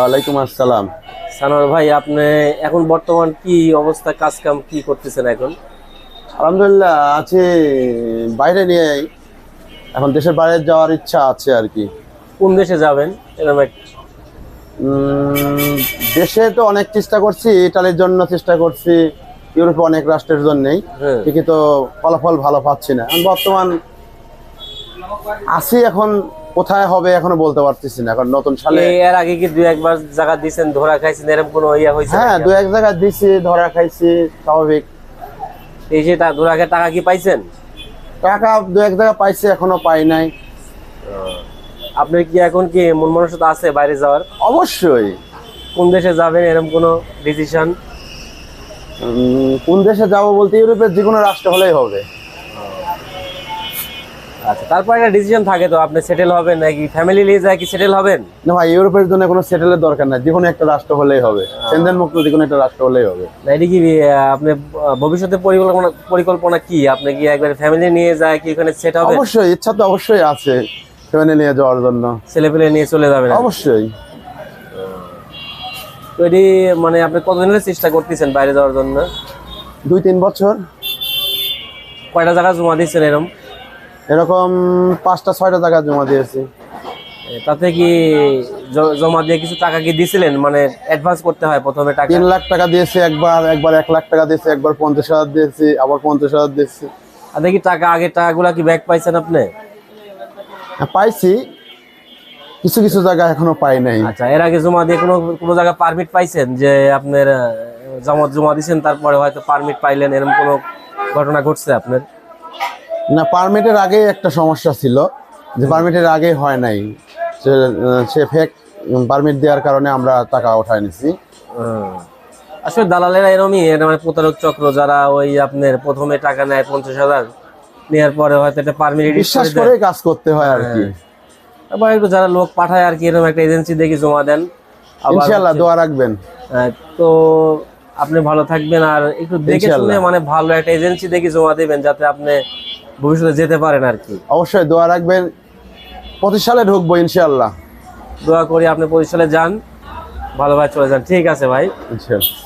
ওয়ালাইকুম আসসালাম। সানোয়ার ভাই, আপনি এখন বর্তমান কি অবস্থা, কাজ কাম কি করতেছেন এখন? আলহামদুলিল্লাহ আছি, বাইরে নিয়ে এখন দেশের বাইরে যাওয়ার ইচ্ছা আছে আর কি। কোন দেশে যাবেন এরকম দেশে তো অনেক চেষ্টা করছি, ইটালির জন্য চেষ্টা করছি, ইউরোপে অনেক রাষ্ট্রের জন্যই, হ্যাঁ। ঠিকই তো ফলাফল ভালো পাচ্ছি না। আমি বর্তমান আছি, এখন কোথায় হবে এখনো বলতে পারতেছি না। এখন নতুন সালে এর আগে কি দুই একবার জায়গা দিয়েছেন, ধরা খাইছেন, এরকম কোনো ইয়া হয়েছে? হ্যাঁ, দু এক জায়গায় দিছি, ধরা খাইছি, স্বাভাবিক। এই যে ধরা খেয়ে টাকা কি পাইছেন? টাকা দু এক জায়গায় পাইছি, এখনো পাই নাই। আপনার কি এখন কি মন মানসিকতা আছে বাইরে যাওয়ার? অবশ্যই। কোন দেশে যাবেন এরকম কোনো ডিসিশন? কোন দেশে যাব বলতে ইউরোপের যে কোনো রাষ্ট্র হলেই হবে। আচ্ছা, তারপর একটা ডিসিশন থাকে তো, আপনি সেটেল হবেন নাকি ফ্যামিলি নিয়ে যায় কি সেটেল হবেন? না ভাই, ইউরোপের জন্য কোনো সেটেলের দরকার নাই, যে কোনো একটা রাষ্ট্র হলেই হবে। সেনজেন মুক্ত যে কোনো একটা রাষ্ট্র হলেই হবে। না, এটি কি আপনি ভবিষ্যতে পরিকল্পনা কি? আপনি কি একবার ফ্যামিলি নিয়ে যায় কি ওখানে সেট হবে? অবশ্যই, ইচ্ছা তো অবশ্যই আছে ফ্যামিলি নিয়ে যাওয়ার জন্য। ছেলে পেলে নিয়ে চলে যাবেন? অবশ্যই। তো এটি মানে আপনি কতদিনের চেষ্টা করতেছেন বাইরে যাওয়ার জন্য? 2-3 বছর। কয়টা জায়গা জমা দিচ্ছেন এরকম? এরকম 5টা-6টা জায়গা জমা দিয়েছি। তাতে কি জমা দিয়ে কিছু টাকা কি দিছিলেন, মানে অ্যাডভান্স করতে হয় প্রথমে টাকা? 3 লাখ টাকা দিয়েছি একবার 1 লাখ টাকা দিয়েছি, একবার 50,000 দিয়েছি, আবার 50,000 দিয়েছি। আর দেখি টাকা, আগের টাকাগুলা কি ব্যাক পাইছেন আপনি? হ্যাঁ, পাইছি, কিছু কিছু জায়গা এখনো পাই নাই। আচ্ছা, এর আগে জমা দিয়ে কোনো জায়গায় পারমিট পাইছেন যে আপনার জমা দিয়েছেন তারপরে হয়তো পারমিট পাইলেন, এরকম কোনো ঘটনা ঘটছে আপনার? না, পারমিটের আগে একটা সমস্যা ছিল, যে পারমিটের আগে হয় নাই, সে ফেক পারমিট দেওয়ার কারণে আমরা টাকা উঠায় নিছি। আসলে দালালেরা এরকমই, এটা মানে প্রতারক চক্র, যারা ওই আপনার প্রথমে টাকা নেয় 50,000, নেওয়ার পরে হয়তো একটা পারমিট বিশ্বাস করে কাজ করতে হয় আর কি। আবার একটু যারা লোক পাঠায় আর কি, এরকম একটা এজেন্সি দেখি জমা দেন। ইনশাআল্লাহ দোয়া রাখবেন। তো আপনি ভালো থাকবেন, আর একটু দেখে শুনে মানে ভালো একটা এজেন্সি দেখি জমা দেবেন, যাতে আপনি ভবিষ্যতে যেতে পারেন আর কি। অবশ্যই দোয়া রাখবেন, 25 সালে ঢুকবো ইনশাআল্লাহ। দোয়া করি আপনি 25 সালে যান, ভালোভাবে চলে যান। ঠিক আছে ভাই, ইনশাআল্লাহ।